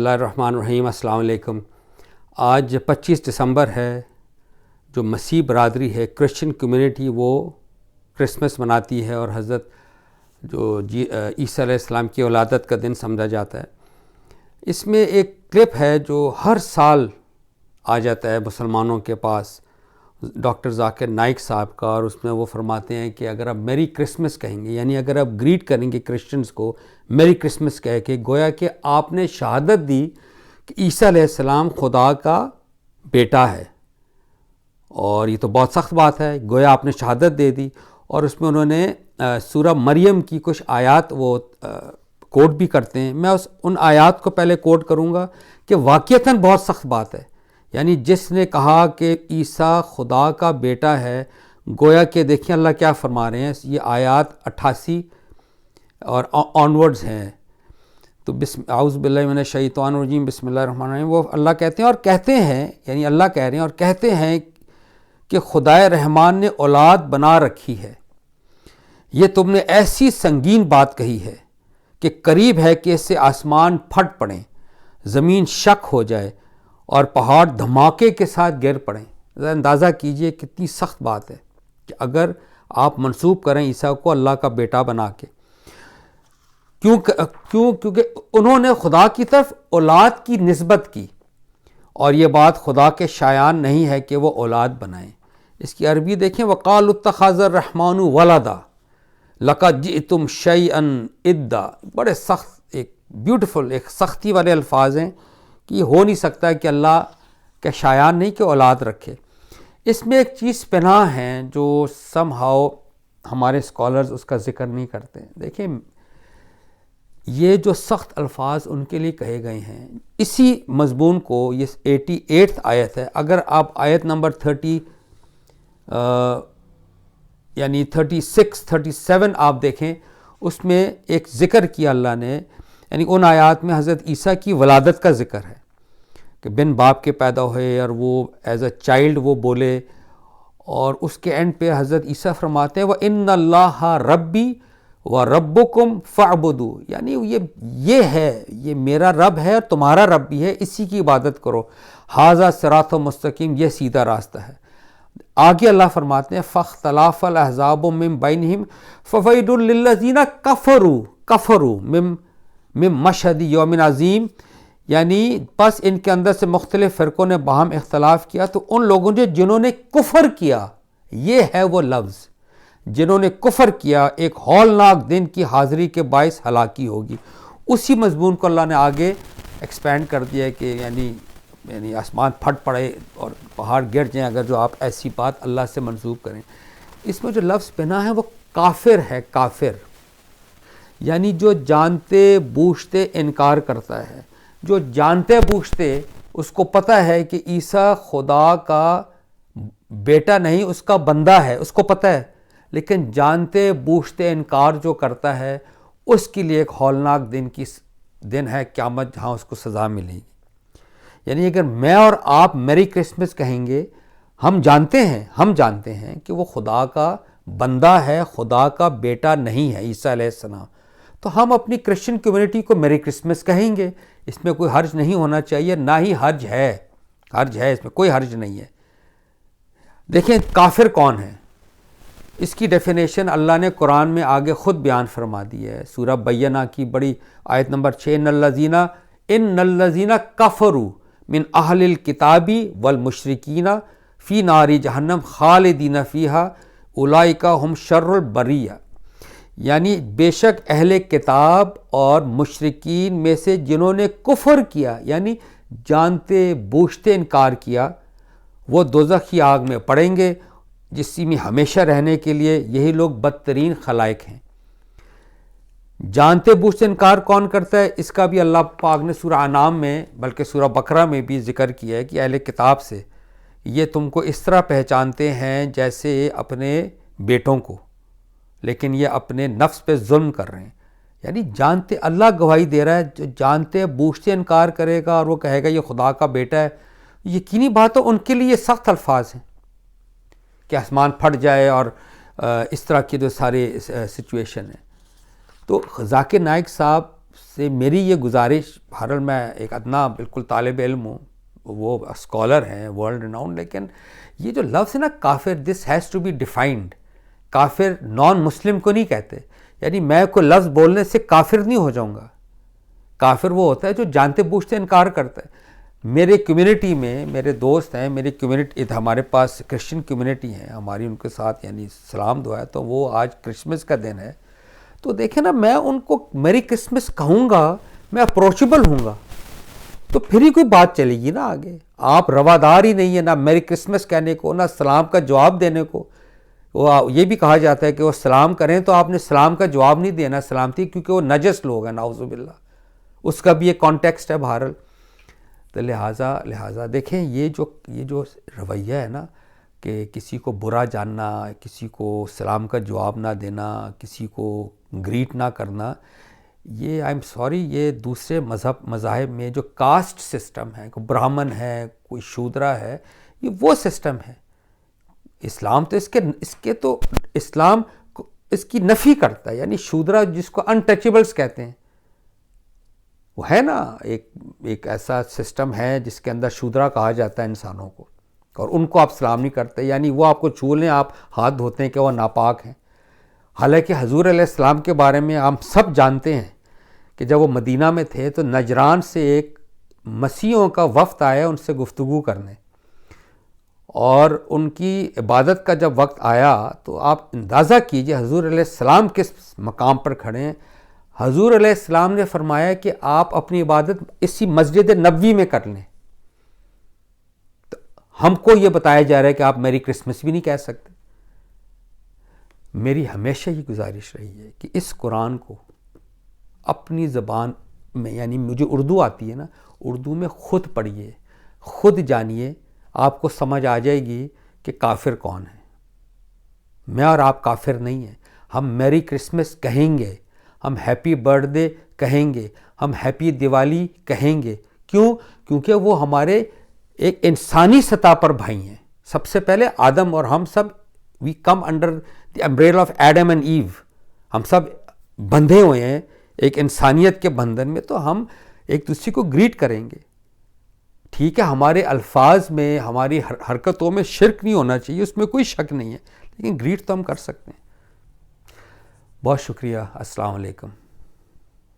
اللہ الرحمن الرحیم۔ السلام علیکم۔ آج 25 دسمبر ہے۔ جو مسیح برادری ہے، کرسچن کمیونٹی، وہ کرسمس مناتی ہے اور حضرت جو عیسیٰ علیہ السلام کی ولادت کا دن سمجھا جاتا ہے۔ اس میں ایک کلپ ہے جو ہر سال آ جاتا ہے مسلمانوں کے پاس، ڈاکٹر ذاکر نائک صاحب کا، اور اس میں وہ فرماتے ہیں کہ اگر آپ میری کرسمس کہیں گے، یعنی اگر آپ گریٹ کریں گے کرسچنز کو میری کرسمس کہہ کے، گویا کہ آپ نے شہادت دی کہ عیسیٰ علیہ السلام خدا کا بیٹا ہے۔ اور یہ تو بہت سخت بات ہے، گویا آپ نے شہادت دے دی۔ اور اس میں انہوں نے سورہ مریم کی کچھ آیات وہ کوٹ بھی کرتے ہیں۔ میں ان آیات کو پہلے کوٹ کروں گا کہ واقعتاً بہت سخت بات ہے۔ یعنی جس نے کہا کہ عیسیٰ خدا کا بیٹا ہے، گویا کہ دیکھیں اللہ کیا فرما رہے ہیں۔ یہ آیات 88 اور آنورڈز ہیں۔ تو اعوذ باللہ من الشیطان الرجیم، بسم اللہ الرحمن الرحیم۔ وہ اللہ کہتے ہیں اور کہتے ہیں، یعنی اللہ کہہ رہے ہیں اور کہتے ہیں کہ خدائے رحمان نے اولاد بنا رکھی ہے۔ یہ تم نے ایسی سنگین بات کہی ہے کہ قریب ہے کہ اس سے آسمان پھٹ پڑیں، زمین شک ہو جائے اور پہاڑ دھماکے کے ساتھ گر پڑیں۔ ذرا اندازہ کیجئے کتنی سخت بات ہے کہ اگر آپ منسوب کریں عیسیٰ کو اللہ کا بیٹا بنا کے۔ کیونکہ انہوں نے خدا کی طرف اولاد کی نسبت کی، اور یہ بات خدا کے شایان نہیں ہے کہ وہ اولاد بنائیں۔ اس کی عربی دیکھیں، وَقَالُوا اتَّخَذَ الرَّحْمَنُ وَلَدًا لَقَدْ جِئْتُمْ شَيْئًا إِدًّا۔ بڑے سخت، ایک بیوٹیفل، ایک سختی والے الفاظ ہیں کہ یہ ہو نہیں سکتا کہ اللہ کے شایان نہیں کہ اولاد رکھے۔ اس میں ایک چیز پنہاں ہے جو سم ہاؤ ہمارے اسکالرز اس کا ذکر نہیں کرتے۔ دیکھیں، یہ جو سخت الفاظ ان کے لیے کہے گئے ہیں، اسی مضمون کو، یہ 88 آیت ہے، اگر آپ آیت نمبر 37 آپ دیکھیں، اس میں ایک ذکر کیا اللہ نے، یعنی ان آیات میں حضرت عیسیٰ کی ولادت کا ذکر ہے کہ بن باپ کے پیدا ہوئے اور وہ ایز اے چائلڈ وہ بولے، اور اس کے اینڈ پہ حضرت عیسیٰ فرماتے ہیں وَإِنَّ اللَّهَ رَبِّي وَرَبُّكُمْ فَاعْبُدُوا، یعنی یہ ہے، یہ میرا رب ہے اور تمہارا رب بھی ہے، اسی کی عبادت کرو، ھذا صراط مستقیم، یہ سیدھا راستہ ہے۔ آگے اللہ فرماتے ہیں فَاخْتَلَفَ الْأَحْزَابُ مِن بَيْنِهِمْ فَوَيْلٌ لِلَّذِينَ كَفَرُوا مِن مَشْهَدِ يَوْمٍ عَظِيمٍ، یعنی پس ان کے اندر سے مختلف فرقوں نے باہم اختلاف کیا، تو ان لوگوں نے جنہوں نے کفر کیا، یہ ہے وہ لفظ، جنہوں نے کفر کیا، ایک ہولناک دن کی حاضری کے باعث ہلاکی ہوگی۔ اسی مضمون کو اللہ نے آگے ایکسپینڈ کر دیا ہے کہ یعنی آسمان پھٹ پڑے اور پہاڑ گر جائیں اگر جو آپ ایسی بات اللہ سے منسوب کریں۔ اس میں جو لفظ پنہاں ہے وہ کافر ہے، کافر، یعنی جو جانتے بوجھتے انکار کرتا ہے، جو جانتے بوجھتے اس کو پتہ ہے کہ عیسیٰ خدا کا بیٹا نہیں، اس کا بندہ ہے، اس کو پتہ ہے، لیکن جانتے بوجھتے انکار جو کرتا ہے، اس کے لیے ایک ہولناک دن ہے قیامت، جہاں اس کو سزا ملے گی۔ یعنی اگر میں اور آپ میری کرسمس کہیں گے، ہم جانتے ہیں کہ وہ خدا کا بندہ ہے، خدا کا بیٹا نہیں ہے عیسیٰ علیہ السلام، تو ہم اپنی کرسچن کمیونٹی کو میری کرسمس کہیں گے۔ اس میں کوئی حرج نہیں ہونا چاہیے، نہ ہی حرج ہے، اس میں کوئی حرج نہیں ہے۔ دیکھیں کافر کون ہے، اس کی ڈیفینیشن اللہ نے قرآن میں آگے خود بیان فرما دی ہے۔ سورہ بینہ کی بڑی آیت نمبر 6، ان الذین کفروا من اہل الکتاب والمشرکین فی نار جہنم خالدین فیہا اولئک ہم شر البریہ، یعنی بے شک اہل کتاب اور مشرکین میں سے جنہوں نے کفر کیا، یعنی جانتے بوجھتے انکار کیا، وہ دوزخ کی آگ میں پڑیں گے، جس میں ہمیشہ رہنے کے لیے یہی لوگ بدترین خلائق ہیں۔ جانتے بوجھتے انکار کون کرتا ہے، اس کا بھی اللہ پاک نے سورہ انعام میں بلکہ سورہ بقرہ میں بھی ذکر کیا ہے کہ اہل کتاب سے یہ تم کو اس طرح پہچانتے ہیں جیسے اپنے بیٹوں کو، لیکن یہ اپنے نفس پہ ظلم کر رہے ہیں۔ یعنی جانتے، اللہ گواہی دے رہا ہے، جو جانتے بوجھتے انکار کرے گا اور وہ کہے گا یہ خدا کا بیٹا ہے، یقینی بات ہے ان کے لیے یہ سخت الفاظ ہیں کہ آسمان پھٹ جائے اور اس طرح کی جو سارے سچویشن ہیں۔ تو ذاکر نائک صاحب سے میری یہ گزارش، بہرحال میں ایک ادنا بالکل طالب علم ہوں، وہ اسکالر ہیں ورلڈ ریناؤنڈ، لیکن یہ جو لفظ ہے نا کافر، this has to be defined. کافر نان مسلم کو نہیں کہتے، یعنی میں کوئی لفظ بولنے سے کافر نہیں ہو جاؤں گا. کافر وہ ہوتا ہے جو جانتے بوجھتے انکار کرتا ہے. میرے کمیونٹی میں میرے دوست ہیں، میری کمیونٹی، ہمارے پاس کرسچن کمیونٹی ہیں ہماری، ان کے ساتھ یعنی سلام دعا ہے، تو وہ آج کرسمس کا دن ہے، تو دیکھیں نا میں ان کو میری کرسمس کہوں گا، میں اپروچیبل ہوں گا، تو پھر ہی کوئی بات چلے گی نا آگے. آپ روادار ہی نہیں ہے نہ میری کرسمس کہنے کو، نہ سلام کا جواب دینے کو. وہ یہ بھی کہا جاتا ہے کہ وہ سلام کریں تو آپ نے سلام کا جواب نہیں دینا سلامتی، کیونکہ وہ نجس لوگ ہیں، نعوذ باللہ. اس کا بھی ایک کانٹیکسٹ ہے بہرحال. تو لہٰذا دیکھیں یہ جو رویہ ہے نا کہ کسی کو برا جاننا، کسی کو سلام کا جواب نہ دینا، کسی کو گریٹ نہ کرنا، یہ آئی ایم سوری، یہ دوسرے مذاہب میں جو کاسٹ سسٹم ہے، کوئی برہمن ہے، کوئی شودرا ہے، یہ وہ سسٹم ہے. اسلام تو اس کے تو اسلام اس کی نفی کرتا ہے. یعنی شودرا جس کو انٹچیبلز کہتے ہیں، وہ ہے نا ایک ایسا سسٹم ہے جس کے اندر شودرا کہا جاتا ہے انسانوں کو، اور ان کو آپ سلام نہیں کرتے، یعنی وہ آپ کو چھو لیں آپ ہاتھ دھوتے ہیں کہ وہ ناپاک ہیں. حالانکہ حضور علیہ السلام کے بارے میں ہم سب جانتے ہیں کہ جب وہ مدینہ میں تھے تو نجران سے ایک مسیحیوں کا وفد آیا ان سے گفتگو کرنے، اور ان کی عبادت کا جب وقت آیا تو آپ اندازہ کیجئے حضور علیہ السلام کس مقام پر کھڑے ہیں. حضور علیہ السلام نے فرمایا کہ آپ اپنی عبادت اسی مسجد نبوی میں کر لیں. تو ہم کو یہ بتایا جا رہا ہے کہ آپ میری کرسمس بھی نہیں کہہ سکتے. میری ہمیشہ یہ گزارش رہی ہے کہ اس قرآن کو اپنی زبان میں، یعنی مجھے اردو آتی ہے نا، اردو میں خود پڑھیے، خود جانیے، آپ کو سمجھ آ جائے گی کہ کافر کون ہے. میں اور آپ کافر نہیں ہیں. ہم میری کرسمس کہیں گے، ہم ہیپی برتھ ڈے کہیں گے، ہم ہیپی دیوالی کہیں گے. کیوں؟ کیونکہ وہ ہمارے ایک انسانی سطح پر بھائی ہیں. سب سے پہلے آدم اور ہم سب we come under the umbrella of Adam and Eve. ہم سب بندھے ہوئے ہیں ایک انسانیت کے بندھن میں، تو ہم ایک دوسرے کو گریٹ کریں گے. ٹھیک ہے، ہمارے الفاظ میں، ہماری حرکتوں میں شرک نہیں ہونا چاہیے، اس میں کوئی شک نہیں ہے، لیکن گریٹ تو ہم کر سکتے ہیں. بہت شکریہ. السلام علیکم.